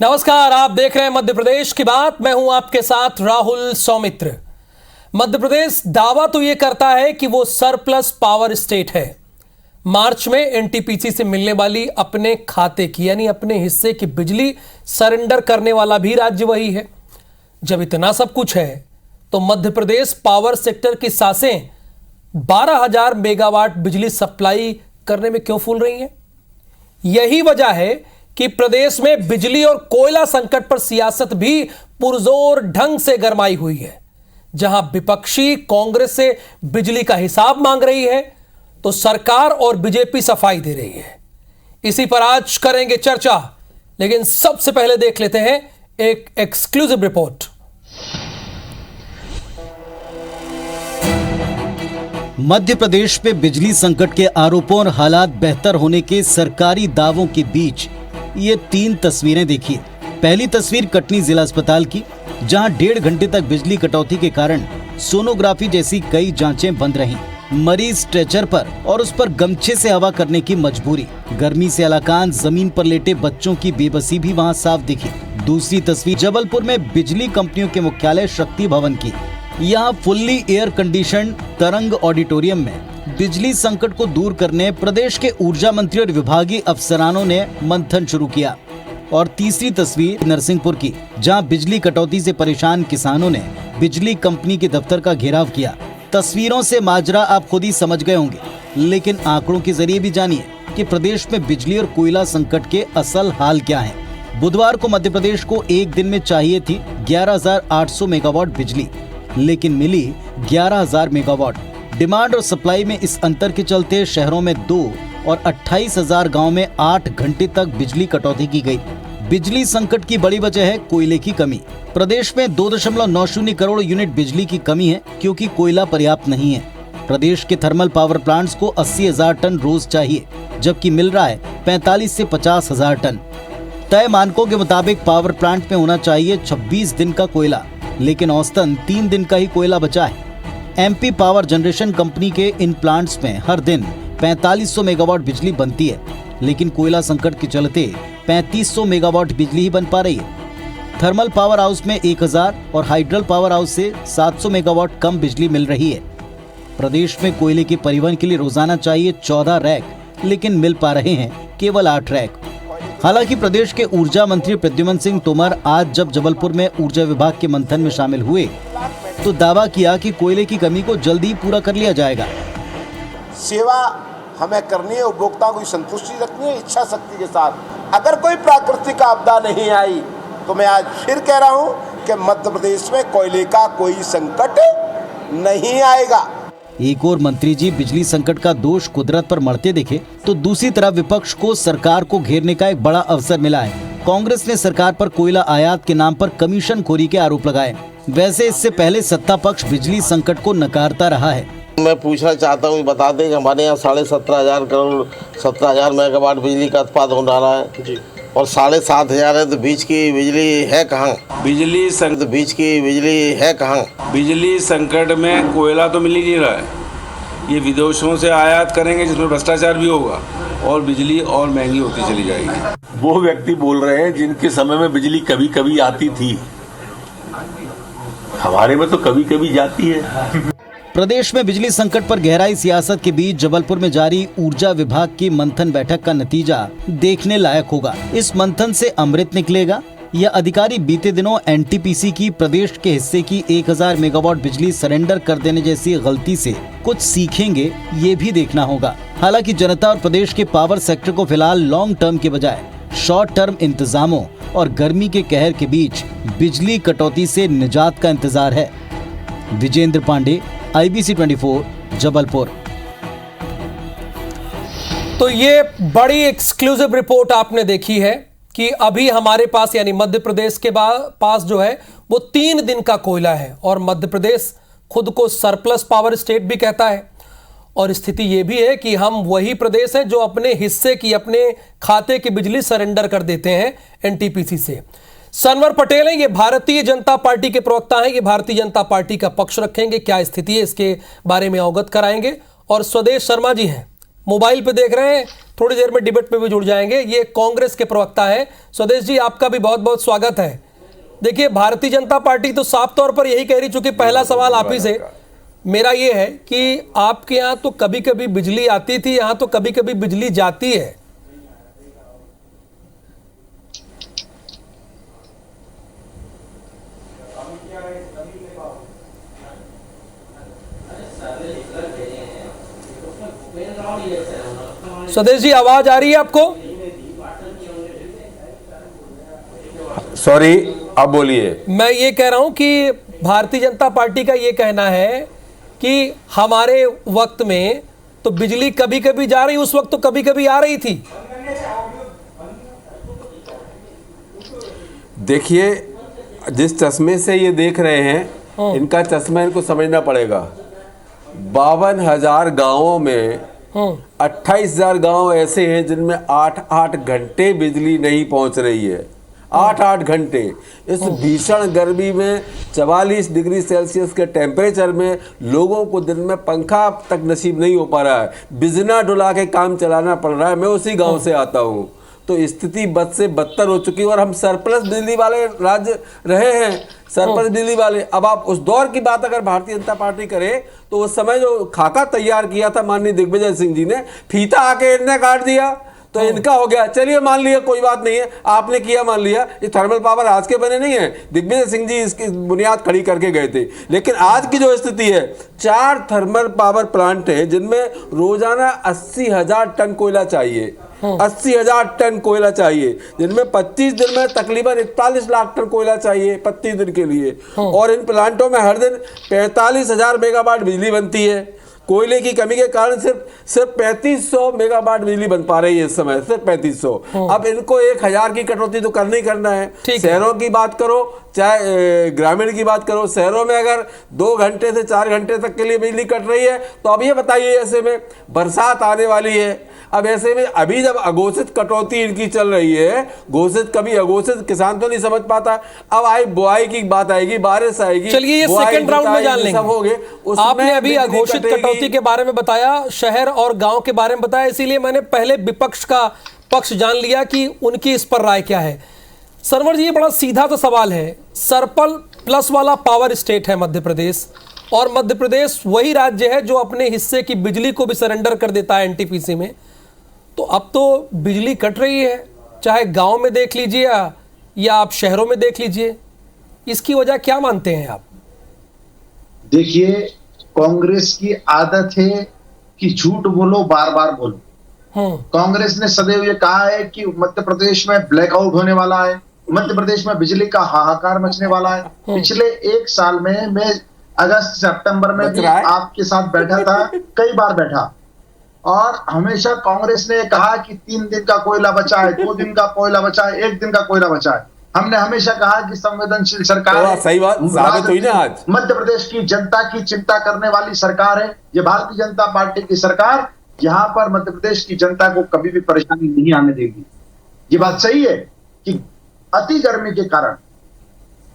नमस्कार, आप देख रहे हैं मध्य प्रदेश की बात। मैं हूं आपके साथ राहुल सौमित्र। मध्य प्रदेश दावा तो यह करता है कि वो सरप्लस पावर स्टेट है। मार्च में एनटीपीसी से मिलने वाली अपने खाते की यानी अपने हिस्से की बिजली सरेंडर करने वाला भी राज्य वही है। जब इतना सब कुछ है तो मध्य प्रदेश पावर सेक्टर की सांसें 12,000 मेगावाट बिजली सप्लाई करने में क्यों फूल रही हैं? यही वजह है कि प्रदेश में बिजली और कोयला संकट पर सियासत भी पुरजोर ढंग से गरमाई हुई है। जहां विपक्षी कांग्रेस से बिजली का हिसाब मांग रही है तो सरकार और बीजेपी सफाई दे रही है। इसी पर आज करेंगे चर्चा, लेकिन सबसे पहले देख लेते हैं एक एक्सक्लूसिव रिपोर्ट। मध्य प्रदेश पे बिजली संकट के आरोपों और हालात बेहतर होने के सरकारी दावों के बीच ये 3 तस्वीरें देखिए। पहली तस्वीर कटनी जिला अस्पताल की, जहां 1.5 घंटे तक बिजली कटौती के कारण सोनोग्राफी जैसी कई जांचें बंद रहीं। मरीज स्ट्रेचर पर और उस पर गमछे से हवा करने की मजबूरी। गर्मी से अलाकान जमीन पर लेटे बच्चों की बेबसी भी वहां साफ दिखी। दूसरी तस्वीर जबलपुर में बिजली कंपनियों के मुख्यालय शक्ति भवन की। यहाँ फुल्ली एयर कंडीशन तरंग ऑडिटोरियम में बिजली संकट को दूर करने प्रदेश के ऊर्जा मंत्री और विभागीय अफसरानों ने मंथन शुरू किया। और तीसरी तस्वीर नरसिंहपुर की, जहां बिजली कटौती से परेशान किसानों ने बिजली कंपनी के दफ्तर का घेराव किया। तस्वीरों से माजरा आप खुद ही समझ गए होंगे, लेकिन आंकड़ों के जरिए भी जानिए कि प्रदेश में बिजली और कोयला संकट के असल हाल क्या हैं। बुधवार को मध्य प्रदेश को एक दिन में चाहिए थी 11,800 मेगावाट बिजली, लेकिन मिली 11,000 मेगावाट। डिमांड और सप्लाई में इस अंतर के चलते शहरों में 2 और 28,000 गाँव में 8 घंटे तक बिजली कटौती की गई। बिजली संकट की बड़ी वजह है कोयले की कमी। प्रदेश में 2.90 करोड़ यूनिट बिजली की कमी है, क्योंकि कोयला पर्याप्त नहीं है। प्रदेश के थर्मल पावर प्लांट्स को 80,000 टन रोज चाहिए, जबकि मिल रहा है 45 से 50,000 टन। तय मानकों के मुताबिक पावर प्लांट में होना चाहिए 26 दिन का कोयला, लेकिन औसतन 3 दिन का ही कोयला बचा है। एमपी पावर जनरेशन कंपनी के इन प्लांट्स में हर दिन 4500 मेगावाट बिजली बनती है, लेकिन कोयला संकट के चलते 3500 मेगावाट बिजली ही बन पा रही है। थर्मल पावर हाउस में 1000 और हाइड्रल पावर हाउस से 700 मेगावाट कम बिजली मिल रही है। प्रदेश में कोयले के परिवहन के लिए रोजाना चाहिए 14 रैक, लेकिन मिल पा रहे हैं केवल 8 रैक। हालांकि प्रदेश के ऊर्जा मंत्री प्रद्युम्न सिंह तोमर आज जब जबलपुर में ऊर्जा विभाग के मंथन में शामिल हुए तो दावा किया कि कोयले की कमी को जल्दी पूरा कर लिया जाएगा। सेवा हमें करनी है, उपभोक्ताओं की संतुष्टि रखनी है इच्छा शक्ति के साथ। अगर कोई प्राकृतिक आपदा नहीं आई तो मैं आज फिर कह रहा हूं कि मध्य प्रदेश में कोयले का कोई संकट नहीं आएगा। एक और मंत्री जी बिजली संकट का दोष कुदरत पर मढ़ते दिखे तो दूसरी तरफ विपक्ष को सरकार को घेरने का एक बड़ा अवसर मिला है। कांग्रेस ने सरकार पर कोयला आयात के नाम पर कमीशन खोरी के आरोप लगाए। वैसे इससे पहले सत्ता पक्ष बिजली संकट को नकारता रहा है। मैं पूछना चाहता हूँ, बता दें कि हमारे यहाँ 17,500 करोड़ 17,000 मेगावाट बिजली का उत्पादन हो रहा है जी, और 7,500 है तो बीच की बिजली है कहाँ? बिजली संकट बीच की बिजली है कहाँ? बिजली संकट में कोयला तो मिल ही नहीं रहा है। ये विदेशों से आयात करेंगे जिसमें भ्रष्टाचार भी होगा और बिजली और महंगी होती चली जाएगी। वो व्यक्ति बोल रहे हैं जिनके समय में बिजली कभी कभी आती थी, हमारे में तो कभी कभी जाती है। प्रदेश में बिजली संकट पर गहराई सियासत के बीच जबलपुर में जारी ऊर्जा विभाग की मंथन बैठक का नतीजा देखने लायक होगा। इस मंथन से अमृत निकलेगा या अधिकारी बीते दिनों एनटीपीसी की प्रदेश के हिस्से की 1,000 मेगावाट बिजली सरेंडर कर देने जैसी गलती से कुछ सीखेंगे, ये भी देखना होगा। हालांकि जनता और प्रदेश के पावर सेक्टर को फिलहाल लॉन्ग टर्म के बजाय शॉर्ट टर्म इंतजामों और गर्मी के कहर के बीच बिजली कटौती से निजात का इंतजार है। विजेंद्र पांडे, IBC 24, जबलपुर। तो ये बड़ी एक्सक्लूसिव रिपोर्ट आपने देखी है कि अभी हमारे पास यानी मध्य प्रदेश के पास जो है वो 3 दिन का कोयला है, और मध्य प्रदेश खुद को सरप्लस पावर स्टेट भी कहता है। और स्थिति ये भी है कि हम वही प्रदेश है जो अपने हिस्से की अपने खाते की बिजली सरेंडर कर देते हैं एनटीपीसी से। सनवर पटेल हैं, ये भारतीय जनता पार्टी के प्रवक्ता हैं, ये भारतीय जनता पार्टी का पक्ष रखेंगे। क्या स्थिति है इसके बारे में अवगत कराएंगे। और स्वदेश शर्मा जी हैं, मोबाइल पे देख रहे हैं, थोड़ी देर में डिबेट में भी जुड़ जाएंगे। ये कांग्रेस के प्रवक्ता हैं। स्वदेश जी, आपका भी बहुत बहुत स्वागत है। देखिए, भारतीय जनता पार्टी तो साफ तौर पर यही कह रही, चूंकि पहला सवाल आप ही से मेरा ये है कि आपके यहाँ तो कभी कभी बिजली आती थी, यहाँ तो कभी कभी बिजली जाती है। स्वदेश जी, आवाज आ रही है आपको? सॉरी, अब बोलिए। मैं ये कह रहा हूं कि भारतीय जनता पार्टी का ये कहना है कि हमारे वक्त में तो बिजली कभी कभी जा रही, उस वक्त तो कभी कभी आ रही थी। देखिए, जिस चश्मे से ये देख रहे हैं, इनका चश्मा इनको समझना पड़ेगा। 52,000 गांवों में 28,000 गांव ऐसे हैं जिनमें 8-8 घंटे बिजली नहीं पहुंच रही है। 8-8 घंटे इस भीषण गर्मी में 44 डिग्री सेल्सियस के टेम्परेचर में लोगों को दिन में पंखा तक नसीब नहीं हो पा रहा है, बिजना डुला के काम चलाना पड़ रहा है। मैं उसी गांव से आता हूं, तो स्थिति बद से बदतर हो चुकी है। और हम सरप्लस बिजली वाले राज्य रहे हैं, सरप्लस बिजली वाले। अब आप उस दौर की बात अगर भारतीय जनता पार्टी करे तो उस समय जो खाका तैयार किया था माननीय दिग्विजय सिंह जी ने, फीता आके इनने काट दिया तो इनका हो गया। चलिए मान लिया, कोई बात नहीं है, आपने किया, मान लिया। ये थर्मल पावर आज के बने नहीं है, दिग्विजय सिंह जी इसकी बुनियाद खड़ी करके गए थे। लेकिन आज की जो स्थिति है, 4 थर्मल पावर प्लांट हैं जिनमें रोजाना 80,000 टन कोयला चाहिए। 80,000 टन कोयला चाहिए, जिनमें 25 दिन में तकरीबन 41 लाख टन कोयला चाहिए 25 दिन के लिए। और इन प्लांटों में हर दिन 45,000 मेगावाट बिजली बनती है। कोयले की कमी के कारण सिर्फ 3500 मेगावाट बिजली बन पा रही है इस समय, सिर्फ 3500। अब इनको 1000 की कटौती तो करना ही करना है। शहरों की बात करो चाहे ग्रामीण की बात करो, शहरों में अगर 2 घंटे से 4 घंटे तक के लिए बिजली कट रही है, तो अब ये बताइए, ऐसे में बरसात आने वाली है। अब ऐसे में अभी जब अघोषित कटौती इनकी चल रही है, घोषित कभी अघोषित किसान तो नहीं समझ पाता। अब आई बुआई की बात आएगी, बारिश आएगी। चलिए ये सेकंड राउंड में जान लेंगे। आपने अभी अघोषित कटौती के बारे में बताया, शहर और गांव के बारे में बताया, इसीलिए मैंने पहले विपक्ष का पक्ष जान लिया कि उनकी इस पर राय क्या है। सरवर जी, ये बड़ा सीधा सा सवाल है। सर्पल प्लस वाला पावर स्टेट है मध्य प्रदेश, और मध्य प्रदेश वही राज्य है जो अपने हिस्से की बिजली को भी सरेंडर कर देता है एनटीपीसी में। तो अब तो बिजली कट रही है, चाहे गांव में देख लीजिए या आप शहरों में देख लीजिए। इसकी वजह क्या मानते हैं आप? देखिए, कांग्रेस की आदत है कि झूठ बोलो, बार बार बोलो। कांग्रेस ने सदैव ये कहा है कि मध्य प्रदेश में ब्लैकआउट होने वाला है, मध्य प्रदेश में बिजली का हाहाकार मचने वाला है। पिछले 1 साल में मैं अगस्त सितंबर में भी आपके साथ बैठा था, कई बार बैठा, और हमेशा कांग्रेस ने कहा कि 3 दिन का कोयला बचा है, 2 दिन का कोयला बचा है, 1 दिन का कोयला बचा है। हमने हमेशा कहा कि संवेदनशील सरकार है, सही बात साबित हुई ना आज। मध्य प्रदेश की जनता की चिंता करने वाली सरकार है ये भारतीय जनता पार्टी की सरकार। यहाँ पर मध्य प्रदेश की जनता को कभी भी परेशानी नहीं आने देगी। ये बात सही है कि अति गर्मी के कारण,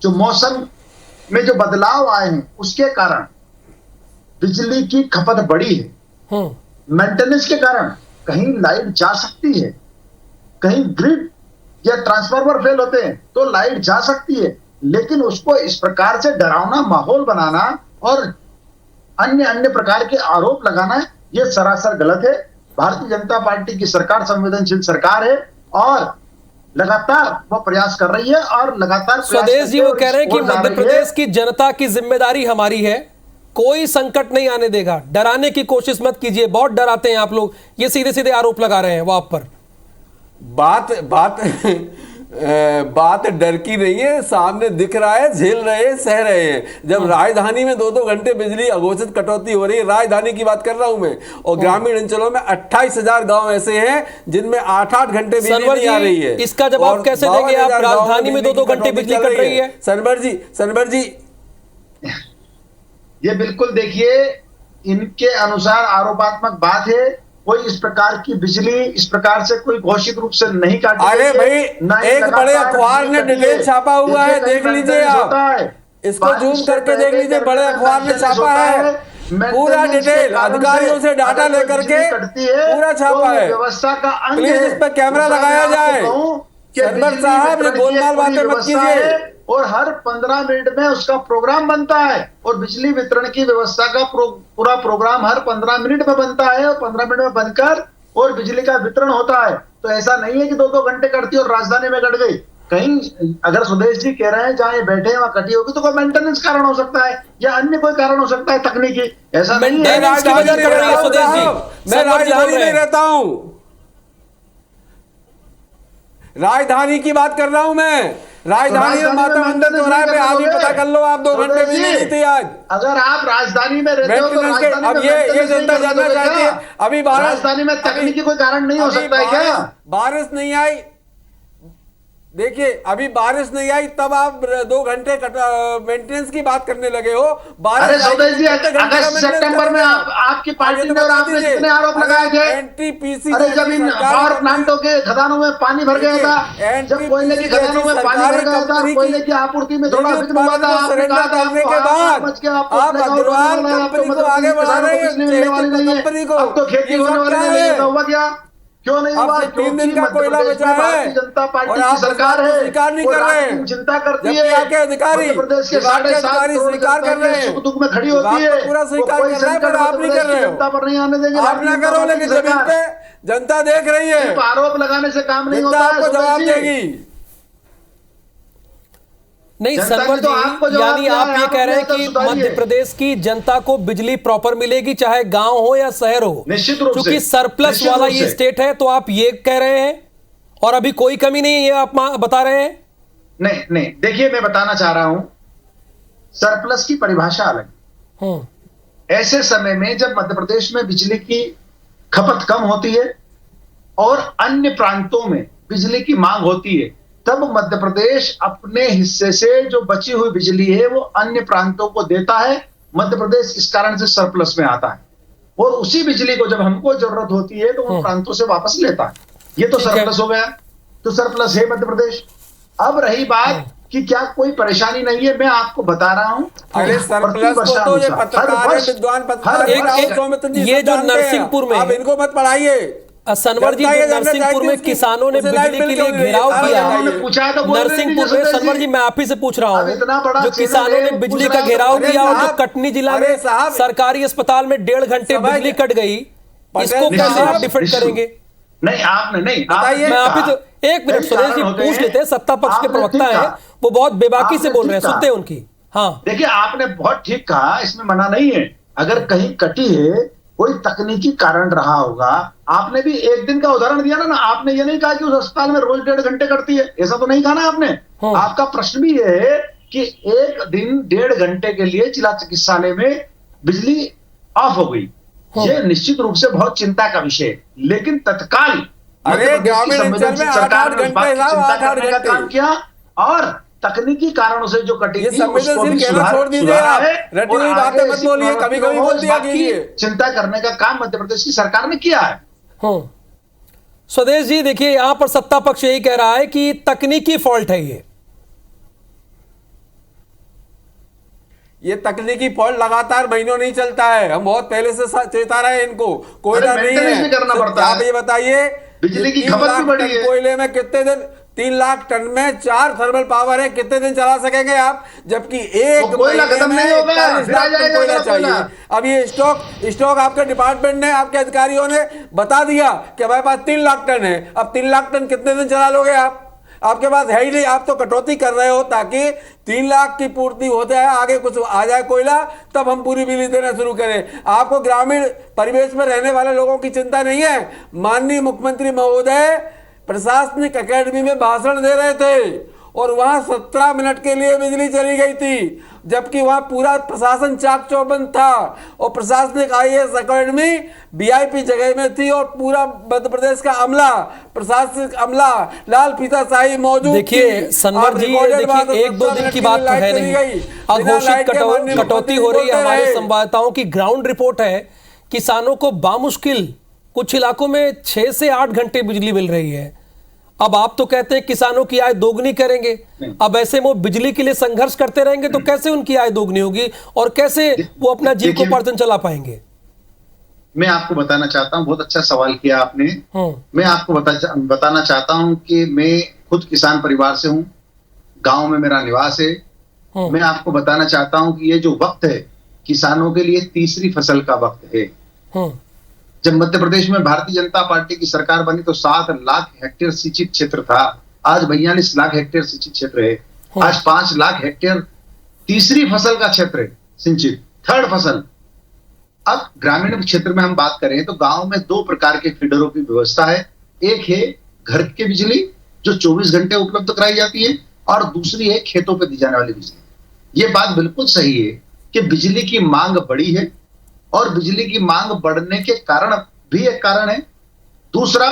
जो मौसम में जो बदलाव आए हैं, उसके कारण बिजली की खपत बढ़ी है। मेंटेनेंस के कारण कहीं लाइट जा सकती है, कहीं ग्रिड या ट्रांसफार्मर फेल होते हैं तो लाइट जा सकती है, लेकिन उसको इस प्रकार से डरावना माहौल बनाना और अन्य प्रकार के आरोप लगाना, यह सरासर गलत है। भारतीय जनता पार्टी की सरकार संवेदनशील सरकार है और लगातार वो प्रयास कर रही है और लगातार स्वदेश जी वो कह रहे हैं कि मध्य प्रदेश की जनता की जिम्मेदारी हमारी है, कोई संकट नहीं आने देगा, डराने की कोशिश मत कीजिए, बहुत डराते हैं आप लोग, ये सीधे सीधे आरोप लगा रहे हैं वो आप पर। बात डर की नहीं है, सामने दिख रहा है, झेल रहे हैं, सह रहे हैं। जब राजधानी में 2-2 घंटे बिजली अघोषित कटौती हो रही है, राजधानी की बात कर रहा हूं मैं, और ग्रामीण अंचलों में 28,000 गांव ऐसे हैं जिनमें 8-8 घंटे बिजली नहीं आ रही है। इसका जवाब कैसे देंगे आप? राजधानी में 2-2 घंटे बिजली कट रही है। सनवर जी ये बिल्कुल देखिए, इनके अनुसार आरोपात्मक बात है। कोई इस प्रकार की बिजली इस प्रकार से कोई घोषित रूप से नहीं काटी। अरे भाई, एक बड़े अखबार ने डिटेल छापा हुआ है, देख लीजिए आप, इसको जूम करके देख लीजिए, बड़े अखबार में छापा है। पूरा डिटेल अधिकारियों से डाटा लेकर के पूरा छापा है। व्यवस्था का अंग प्लीज इस पर कैमरा लगाया जाए। सरवर साहब ये गोलमाल बातें मत कीजिए। और हर 15 मिनट में उसका प्रोग्राम बनता है और बिजली वितरण की व्यवस्था का पूरा प्रोग्राम हर 15 मिनट में बनता है और 15 मिनट में बनकर और बिजली का वितरण होता है। तो ऐसा नहीं है कि 2-2 घंटे कटती और राजधानी में कट गई। कहीं अगर सुदेश जी कह रहे हैं जहां ये बैठे हैं वहां कटी होगी तो कोई मेंटेनेंस कारण हो सकता है या अन्य कोई कारण हो सकता है तकनीकी। ऐसा नहीं है। मैं राजधानी में रहता हूं, राजधानी की बात कर रहा हूं मैं। राजधानी में माता मंदिर चौराहे पे आज ही पता कर लो आप 2 घंटे भी नहीं थी आज। अगर आप राजधानी में रहते हो तो राजधानी अब ये जनता जानना चाहती है अभी राजधानी में तकनीकी कोई कारण नहीं हो सकता है क्या? बारिश नहीं आई, देखिए अभी बारिश नहीं आई तब आप 2 घंटे मेंटेनेंस की बात करने लगे हो। अरे सुदेश जी अगस्त सितंबर में आपकी पार्टी ने और आपने कितने आरोप लगाए थे? एनटीपीसी अरे जब इन पावर प्लांटों के खदानों में पानी भर गया था, जब कोयले की खदानों में पानी भर गया था, कोयले की आपूर्ति में थोड़ा विघ्न हुआ था, आपने कहा था के बाद आप अग्रवाल कंपनी को आगे बढ़ा रहे हैं। कंपनी को अब तो खेती होने वाली नहीं है, हुआ क्या? क्यों नहीं हुआ? 3 दिन का कोयला बचा है भारतीय जनता पार्टी की सरकार है, स्वीकार नहीं कर रहे हैं, चिंता करती है। आपके अधिकारी प्रदेश के 7.5 करोड़ स्वीकार कर रहे हैं, सुख दुख में खड़ी होती है, पूरा स्वीकार कर रहा है, पर आप नहीं कर रहे हो। जनता पर नहीं आने देंगे। आप ना करो, लेकिन जमीन पे जनता देख रही है। आरोप लगाने से काम नहीं होता, आपको जवाब देगी। नहीं सरवर जी, यानी आप ये कह रहे हैं कि मध्य प्रदेश की जनता को बिजली प्रॉपर मिलेगी चाहे गांव हो या शहर हो, निश्चित रूप से, क्योंकि सरप्लस वाला ये स्टेट है, तो आप ये कह रहे हैं और अभी कोई कमी नहीं है ये आप बता रहे हैं? नहीं, देखिए मैं बताना चाह रहा हूं, सरप्लस की परिभाषा अलग। ऐसे समय में जब मध्य प्रदेश में बिजली की खपत कम होती है और अन्य प्रांतों में बिजली की मांग होती है, तब मध्य प्रदेश अपने हिस्से से जो बची हुई बिजली है वो अन्य प्रांतों को देता है। मध्य प्रदेश इस कारण से सरप्लस में आता है और उसी बिजली को जब हमको जरूरत होती है तो उन प्रांतों से वापस लेता है। ये तो सरप्लस हो गया, तो सरप्लस है मध्य प्रदेश। अब रही बात कि क्या कोई परेशानी नहीं है, मैं आपको बता रहा हूं। अरे सरप्लस को तो ये पत्रकार विद्वान पत्रकार ये जो नरसिंहपुर में, आप इनको मत पढ़ाइए। सनवर जी, नरसिंहपुर में किसानों ने बिजली के लिए घेराव किया, नरसिंहपुर में, सनवर जी मैं आप ही से पूछ रहा हूँ, जो किसानों ने बिजली का घेराव किया और जो कटनी जिला में सरकारी अस्पताल में 1.5 घंटे बिजली कट गई, इसको कैसे आप डिफेंड करेंगे? नहीं आपने नहीं बताइए। मैं आप ही तो 1 मिनट सुरेश जी पूछ लेते हैं, सत्ता पक्ष के प्रवक्ता है, वो बहुत बेबाकी से बोल रहे हैं, सुनते हैं उनकी। हाँ देखिए आपने बहुत ठीक कहा, इसमें मना नहीं है। अगर कहीं कटी है, कोई तकनीकी कारण रहा होगा। आपने भी एक दिन का उदाहरण दिया ना, आपने ये नहीं कहा कि उस अस्पताल में रोज 1.5 घंटे कटती है, ऐसा तो नहीं कहा ना आपने। आपका प्रश्न भी ये है कि एक दिन 1.5 घंटे के लिए जिला चिकित्सालय में बिजली ऑफ हो गई, ये निश्चित रूप से बहुत चिंता का विषय है। लेकिन तत्काल ग्रामीण अंचल में 8-8 घंटे का काम किया और तकनीकी कारणों से जो कटी थी उसको भी छोड़ दीजिए आप, रटी हुई बातें मत बोलिए, कभी-कभी बोल दिया कीजिए। चिंता करने का काम मध्य प्रदेश की सरकार ने किया है। स्वदेश जी देखिए, यहां पर सत्ता पक्ष यही कह रहा है कि तकनीकी फॉल्ट है। ये तकनीकी फॉल्ट लगातार महीनों नहीं चलता है, हम बहुत पहले से चेता रहे हैं इनको। कोयला नहीं है, करना पड़ता है। आप ये बताइए बिजली की खपत भी बढ़ी है, कोयले में कितने दिन 3 लाख टन में 4 थर्मल पावर है, कितने दिन चला सकेंगे आप? जबकि एक कोयला खत्म नहीं होगा, 41 लाख टन कोयला चाहिए। अब ये स्टॉक आपके डिपार्टमेंट ने, आपके अधिकारियों ने बता दिया कि हमारे पास 3 लाख टन है। अब 3 लाख टन कितने दिन चला लोगे आप? आपके पास है ही नहीं। आप तो कटौती कर रहे हो ताकि 3 लाख की पूर्ति हो जाए, आगे कुछ आ जाए कोयला, तब हम पूरी बिजली देना शुरू करें। आपको ग्रामीण परिवेश में रहने वाले लोगों की चिंता नहीं है। माननीय मुख्यमंत्री महोदय प्रशासनिक अकेडमी में भाषण दे रहे थे और वहां 17 मिनट के लिए बिजली चली गई थी, जबकि वहां पूरा प्रशासन चाक चौबंद था और प्रशासनिक IAS अकेडमी VIP जगह में थी और पूरा मध्य प्रदेश का अमला, प्रशासनिक अमला, लाल फीताशाही मौजूद। देखिए सनवर जी, देखिए 1-2 दिन की बात तो है नहीं, अघोषित कटौती हो रही है। हमारे संवाददाताओं की ग्राउंड रिपोर्ट है, किसानों को बामुश्किल कुछ इलाकों में 6 से 8 घंटे बिजली मिल रही है। अब आप तो कहते हैं किसानों की आय दोगुनी करेंगे। अब ऐसे में वो बिजली के लिए संघर्ष करते रहेंगे तो कैसे उनकी आय दोगुनी होगी और कैसे वो अपना जीविकोपार्जन चला पाएंगे? मैं आपको बताना चाहता हूं, बहुत अच्छा सवाल किया आपने। मैं आपको बताना चाहता हूं कि मैं खुद किसान परिवार से हूं, गांव में मेरा निवास है। मैं आपको बताना चाहता हूं कि ये जो वक्त है किसानों के लिए तीसरी फसल का वक्त है। जब मध्य प्रदेश में भारतीय जनता पार्टी की सरकार बनी तो 7 लाख हेक्टेयर सिंचित क्षेत्र था, आज 42 लाख हेक्टेयर सिंचित क्षेत्र है। आज 5 लाख हेक्टेयर तीसरी फसल का क्षेत्र है, सिंचित थर्ड फसल। अब ग्रामीण क्षेत्र में हम बात करें तो गांव में 2 प्रकार के फीडरों की व्यवस्था है। एक है घर की बिजली जो 24 घंटे उपलब्ध कराई जाती है और दूसरी है खेतों पे दी जाने वाली बिजली। ये बात बिल्कुल सही है कि बिजली की मांग बढ़ी है और बिजली की मांग बढ़ने के कारण भी एक कारण है, दूसरा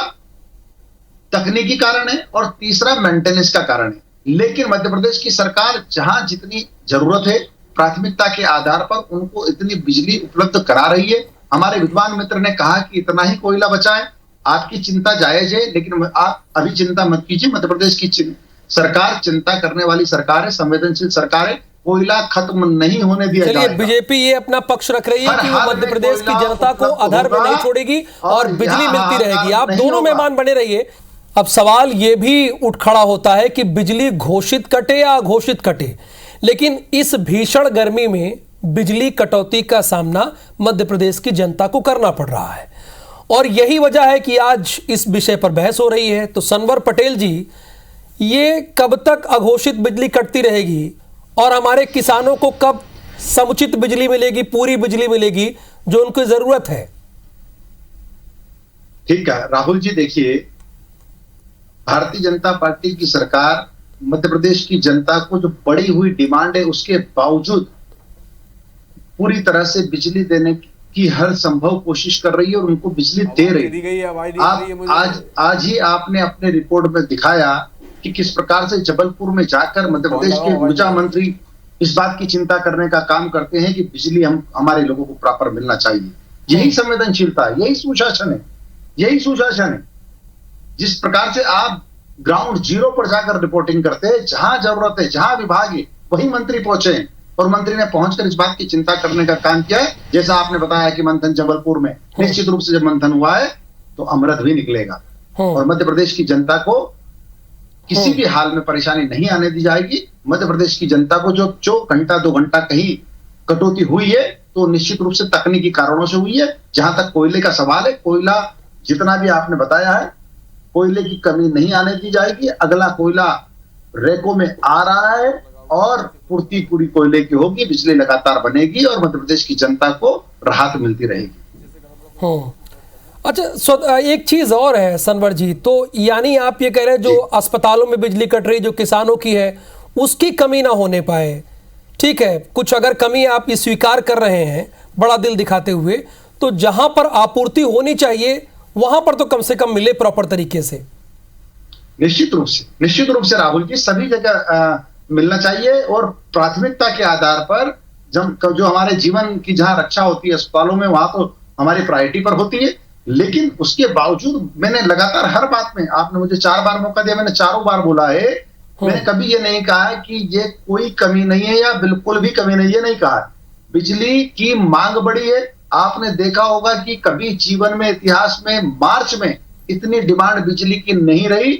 तकनीकी कारण है और तीसरा मेंटेनेंस का कारण है। लेकिन मध्य प्रदेश की सरकार जहां जितनी जरूरत है प्राथमिकता के आधार पर उनको इतनी बिजली उपलब्ध करा रही है। हमारे विद्वान मित्र ने कहा कि इतना ही कोयला बचा है। आपकी चिंता जायज है, लेकिन आप अभी चिंता मत कीजिए। मध्य प्रदेश की सरकार चिंता करने वाली सरकार है, संवेदनशील सरकार है। कोयला खत्म नहीं होने दिया जाएगा। चलिए, बीजेपी ये अपना पक्ष रख रही है कि वो मध्य प्रदेश की जनता को अधर में नहीं छोड़ेगी और बिजली मिलती रहेगी। आप दोनों मेहमान बने रहिए। अब सवाल ये भी उठ खड़ा होता है कि बिजली घोषित कटे या अघोषित कटे, लेकिन इस भीषण गर्मी में बिजली कटौती का सामना मध्य प्रदेश की जनता को करना पड़ रहा है और यही वजह है कि आज इस विषय पर बहस हो रही है। तो सनवर पटेल जी, ये कब तक अघोषित बिजली कटती रहेगी और हमारे किसानों को कब समुचित बिजली मिलेगी, पूरी बिजली मिलेगी जो उनको जरूरत है? ठीक है राहुल जी, देखिए भारतीय जनता पार्टी की सरकार मध्य प्रदेश की जनता को जो बढ़ी हुई डिमांड है उसके बावजूद पूरी तरह से बिजली देने की हर संभव कोशिश कर रही है और उनको बिजली दे रही है। आज ही आपने अपने रिपोर्ट में दिखाया कि किस प्रकार से जबलपुर में जाकर मध्य प्रदेश के ऊर्जा मंत्री इस बात की चिंता करने का काम करते हैं कि बिजली हमारे लोगों को प्रॉपर मिलना चाहिए। यही संवेदनशीलता है, यही सुशासन है, यही सुशासन है। जिस प्रकार से आप ग्राउंड जीरो पर जाकर रिपोर्टिंग करते हैं, जहां जरूरत है, जहां विभाग है, वही मंत्री पहुंचे और मंत्री ने पहुंचकर इस बात की चिंता करने का काम किया है। जैसा आपने बताया कि मंथन जबलपुर में, निश्चित रूप से जब मंथन हुआ है तो अमृत भी निकलेगा और मध्य प्रदेश की जनता को किसी भी हाल में परेशानी नहीं आने दी जाएगी। मध्य प्रदेश की जनता को जो घंटा 2 घंटा कहीं कटौती हुई है तो निश्चित रूप से तकनीकी कारणों से हुई है। जहां तक कोयले का सवाल है, कोयला जितना भी आपने बताया है, कोयले की कमी नहीं आने दी जाएगी। अगला कोयला रैकों में आ रहा है और पूर्ति पूरी कोयले की होगी, बिजली लगातार बनेगी और मध्य प्रदेश की जनता को राहत मिलती रहेगी। अच्छा, एक चीज और है सनवर जी, तो यानी आप ये कह रहे हैं जो अस्पतालों में बिजली कट रही जो किसानों की है उसकी कमी ना होने पाए। ठीक है, कुछ अगर कमी आप ये स्वीकार कर रहे हैं बड़ा दिल दिखाते हुए, तो जहां पर आपूर्ति होनी चाहिए वहां पर तो कम से कम मिले प्रॉपर तरीके से। निश्चित रूप से राहुल जी, सभी जगह मिलना चाहिए और प्राथमिकता के आधार पर जो हमारे जीवन की जहां रक्षा होती है अस्पतालों में, वहां तो हमारी प्रायोरिटी पर होती है। लेकिन उसके बावजूद मैंने लगातार हर बात में, आपने मुझे 4 बार मौका दिया, मैंने 4 बार बोला है, मैंने कभी ये नहीं कहा कि ये कोई कमी नहीं है या बिल्कुल भी कमी नहीं है, नहीं कहा। बिजली की मांग बढ़ी है। आपने देखा होगा कि कभी जीवन में, इतिहास में मार्च में इतनी डिमांड बिजली की नहीं रही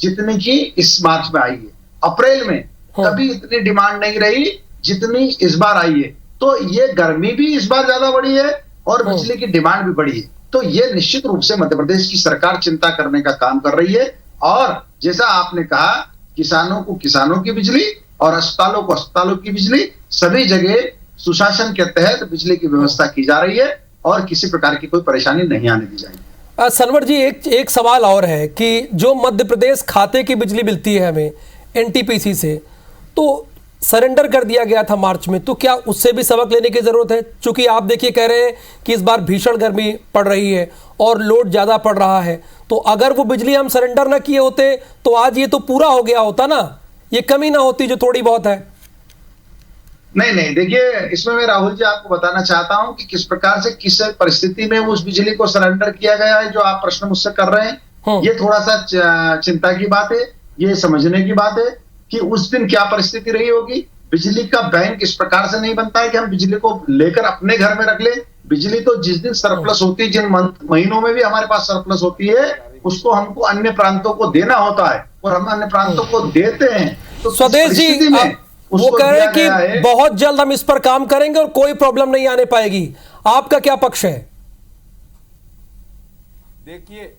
जितनी की इस मार्च में आई है। अप्रैल में कभी इतनी डिमांड नहीं रही जितनी इस बार आई है। तो ये गर्मी भी इस बार ज्यादा बढ़ी है और बिजली की डिमांड भी बढ़ी है। तो ये निश्चित रूप से मध्य प्रदेश की सरकार चिंता करने का काम कर रही है और जैसा आपने कहा, किसानों को किसानों की बिजली और अस्पतालों को अस्पतालों की बिजली, सभी जगह सुशासन के तहत बिजली की व्यवस्था की जा रही है और किसी प्रकार की कोई परेशानी नहीं आने दी जाएगी। सनवर जी, एक सवाल और है कि जो मध्य प्रदेश खाते की बिजली मिलती है हमें एनटीपीसी से, तो सरेंडर कर दिया गया था मार्च में, तो क्या उससे भी सबक लेने की जरूरत है? चूंकि आप देखिए कह रहे हैं कि इस बार भीषण गर्मी पड़ रही है और लोड ज्यादा पड़ रहा है, तो अगर वो बिजली हम सरेंडर ना किए होते तो आज ये तो पूरा हो गया होता ना, ये कमी ना होती जो थोड़ी बहुत है। नहीं, देखिए इसमें मैं राहुल जी आपको बताना चाहता हूं कि किस प्रकार से, किस परिस्थिति में उस बिजली को सरेंडर किया गया है जो आप प्रश्न मुझसे कर रहे हैं। ये थोड़ा सा चिंता की बात है, ये समझने की बात है कि उस दिन क्या परिस्थिति रही होगी। बिजली का बैंक इस प्रकार से नहीं बनता है कि हम बिजली को लेकर अपने घर में रख ले। बिजली तो जिस दिन सरप्लस होती है, जिन महीनों में भी हमारे पास सरप्लस होती है, उसको हमको अन्य प्रांतों को देना होता है और हम अन्य प्रांतों को देते हैं। तो स्वदेश जी, वो कह रहे हैं कि बहुत जल्द हम इस पर काम करेंगे और कोई प्रॉब्लम नहीं आने पाएगी। आपका क्या पक्ष है? देखिए,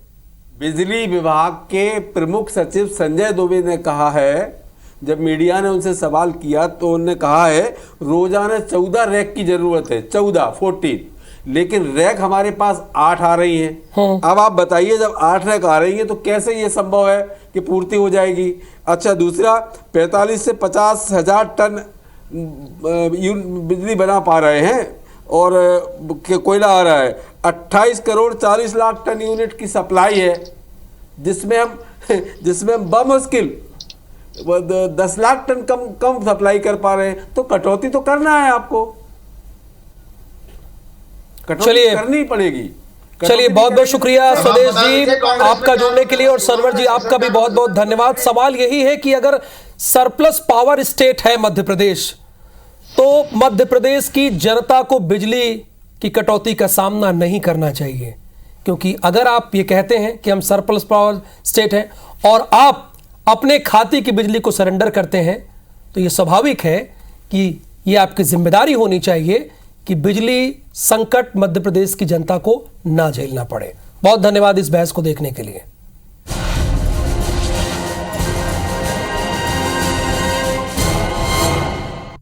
बिजली विभाग के प्रमुख सचिव संजय दुबे ने कहा है, जब मीडिया ने उनसे सवाल किया तो उन्होंने कहा है रोजाना 14 रैक की जरूरत है, 14 लेकिन रैक हमारे पास 8 आ रही हैं। अब आप बताइए, जब 8 रैक आ रही हैं तो कैसे ये संभव है कि पूर्ति हो जाएगी। अच्छा, दूसरा 45 से 50 हजार टन बिजली बना पा रहे हैं और कोयला आ रहा है। 28 करोड़ 40 लाख टन यूनिट की सप्लाई है, जिसमें हम बमुश्किल 10 लाख टन कम सप्लाई कर पा रहे हैं। तो कटौती तो करना है आपको, कटौती करनी पड़ेगी। चलिए, बहुत बहुत शुक्रिया स्वदेश जी आपका जुड़ने के लिए, और सरवर जी आपका भी बहुत बहुत धन्यवाद। सवाल यही है कि अगर सरप्लस पावर स्टेट है मध्य प्रदेश, तो मध्य प्रदेश की जनता को बिजली की कटौती का सामना नहीं करना चाहिए, क्योंकि अगर आप ये कहते हैं कि हम सरप्लस पावर स्टेट हैं और आप अपने खाते की बिजली को सरेंडर करते हैं, तो ये स्वाभाविक है कि ये आपकी जिम्मेदारी होनी चाहिए कि बिजली संकट मध्य प्रदेश की जनता को ना झेलना पड़े। बहुत धन्यवाद इस बहस को देखने के लिए।